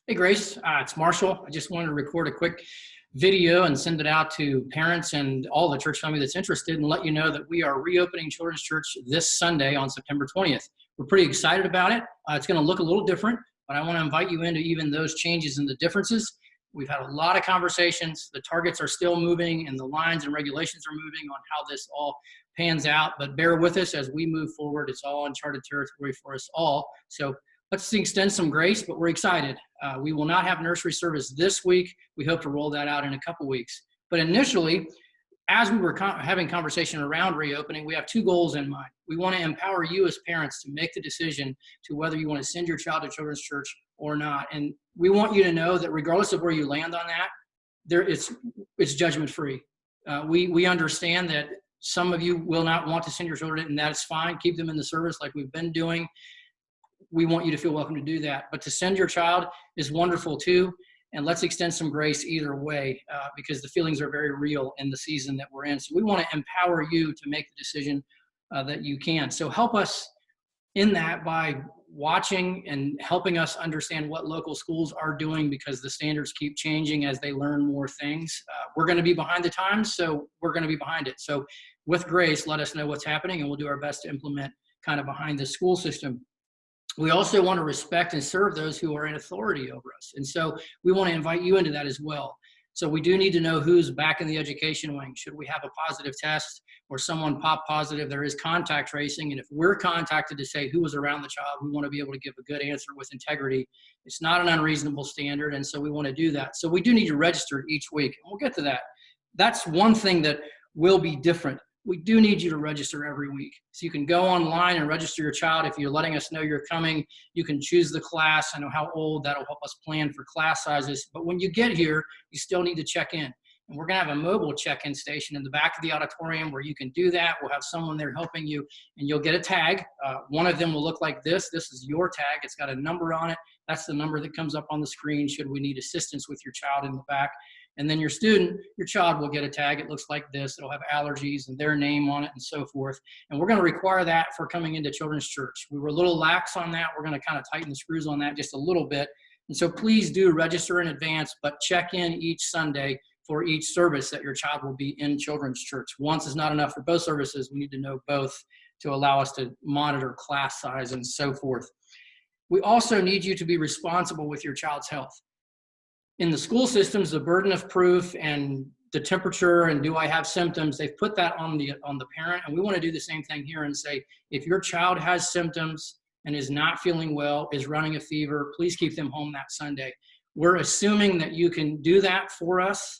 Hey Grace, it's Marshall. I just wanted to record a quick video and send it out to parents and all the church family that's interested and let you know that we are reopening Children's Church this Sunday on September 20th. We're pretty excited about it. It's going to look a little different, but I want to invite you into even those changes and the differences. We've had a lot of conversations. The targets are still moving and the lines and regulations are moving on how this all pans out, but bear with us as we move forward. It's all uncharted territory for us all. So let's extend some grace, but we're excited. We will not have nursery service this week. We hope to roll that out in a couple weeks. But initially, as we were having conversation around reopening, we have two goals in mind. We want to empower you as parents to make the decision to whether you want to send your child to Children's Church or not. And we want you to know that regardless of where you land on that, it's judgment free. We understand that some of you will not want to send your children, and that's fine. Keep them in the service like we've been doing. We want you to feel welcome to do that. But to send your child is wonderful too. And let's extend some grace either way because the feelings are very real in the season that we're in. So we want to empower you to make the decision that you can. So help us in that by watching and helping us understand what local schools are doing because the standards keep changing as they learn more things. We're going to be behind the times, so we're going to be behind it. So with grace, let us know what's happening and we'll do our best to implement kind of behind the school system. We also want to respect and serve those who are in authority over us. And so we want to invite you into that as well. So we do need to know who's back in the education wing. Should we have a positive test or someone pop positive? There is contact tracing. And if we're contacted to say who was around the child, we want to be able to give a good answer with integrity. It's not an unreasonable standard. And so we want to do that. So we do need to register each week. And we'll get to that. That's one thing that will be different. We do need you to register every week. So you can go online and register your child. If you're letting us know you're coming, you can choose the class. I know how old, that'll help us plan for class sizes. But when you get here, you still need to check in. And we're gonna have a mobile check-in station in the back of the auditorium where you can do that. We'll have someone there helping you and you'll get a tag. One of them will look like this. This is your tag. It's got a number on it. That's the number that comes up on the screen should we need assistance with your child in the back. And then your child will get a tag. It looks like this. It'll have allergies and their name on it and so forth. And we're going to require that for coming into Children's Church. We were a little lax on that. We're going to kind of tighten the screws on that just a little bit. And so please do register in advance, but check in each Sunday for each service that your child will be in Children's Church. Once is not enough for both services. We need to know both to allow us to monitor class size and so forth. We also need you to be responsible with your child's health. In the school systems, the burden of proof and the temperature and do I have symptoms, they've put that on the parent. And we want to do the same thing here and say, if your child has symptoms and is not feeling well, is running a fever, please keep them home that Sunday. We're assuming that you can do that for us.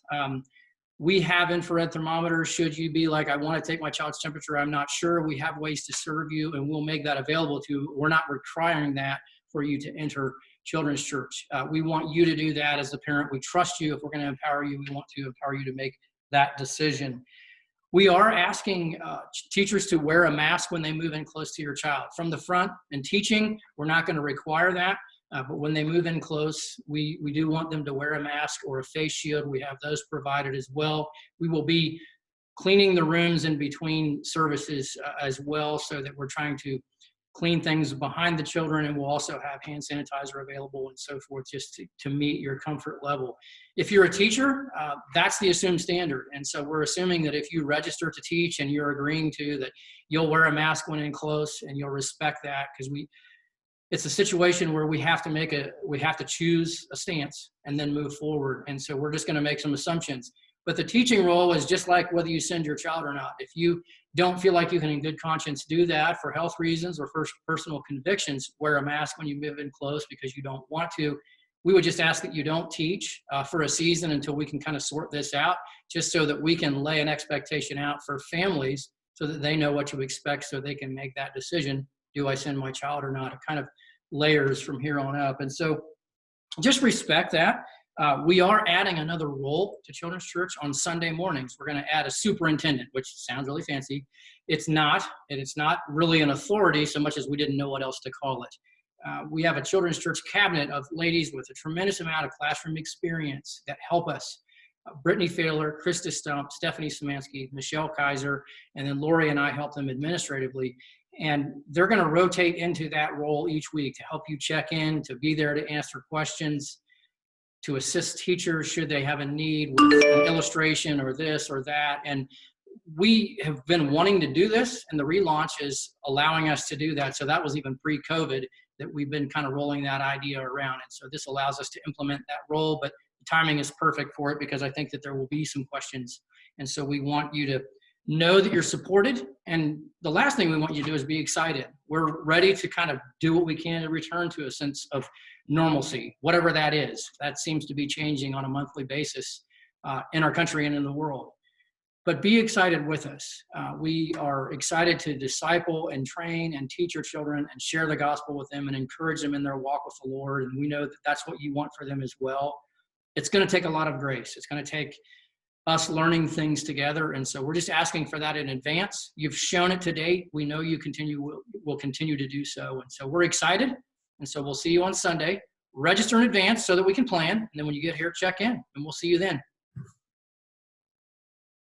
We have infrared thermometers. Should you be like, I want to take my child's temperature, I'm not sure, we have ways to serve you and we'll make that available to you. We're not requiring that for you to enter Children's Church. We want you to do that as a parent. We trust you. If we're going to empower you, we want to empower you to make that decision. We are asking teachers to wear a mask when they move in close to your child. From the front and teaching, we're not going to require that, but when they move in close, we do want them to wear a mask or a face shield. We have those provided as well. We will be cleaning the rooms in between services as well so that we're trying to clean things behind the children, and we'll also have hand sanitizer available and so forth just to meet your comfort level. If you're a teacher, that's the assumed standard. And so we're assuming that if you register to teach and you're agreeing to that, you'll wear a mask when in close and you'll respect that because it's a situation where we have to choose a stance and then move forward. And so we're just going to make some assumptions. But the teaching role is just like whether you send your child or not. If you don't feel like you can in good conscience do that for health reasons or for personal convictions, wear a mask when you move in close because you don't want to. We would just ask that you don't teach for a season until we can kind of sort this out, just so that we can lay an expectation out for families so that they know what to expect so they can make that decision. Do I send my child or not? It kind of layers from here on up. And so just respect that. We are adding another role to Children's Church on Sunday mornings. We're going to add a superintendent, which sounds really fancy. It's not, and it's not really an authority so much as we didn't know what else to call it. We have a Children's Church cabinet of ladies with a tremendous amount of classroom experience that help us. Brittany Failer, Krista Stump, Stephanie Szymanski, Michelle Kaiser, and then Lori and I help them administratively. And they're going to rotate into that role each week to help you check in, to be there to answer questions. to assist teachers should they have a need with an illustration or this or that. And we have been wanting to do this, and the relaunch is allowing us to do that. So that was even pre-COVID that we've been kind of rolling that idea around. And so this allows us to implement that role, but the timing is perfect for it because I think that there will be some questions. And so we want you to know that you're supported. And the last thing we want you to do is be excited. We're ready to kind of do what we can to return to a sense of normalcy, whatever that is. That seems to be changing on a monthly basis in our country and in the world. But be excited with us. We are excited to disciple and train and teach our children and share the gospel with them and encourage them in their walk with the Lord. And we know that that's what you want for them as well. It's going to take a lot of grace. It's going to take us learning things together. And so we're just asking for that in advance. You've shown it to date. We know you will continue to do so. And so we're excited. And so we'll see you on Sunday. Register in advance so that we can plan. And then when you get here, check in, and we'll see you then.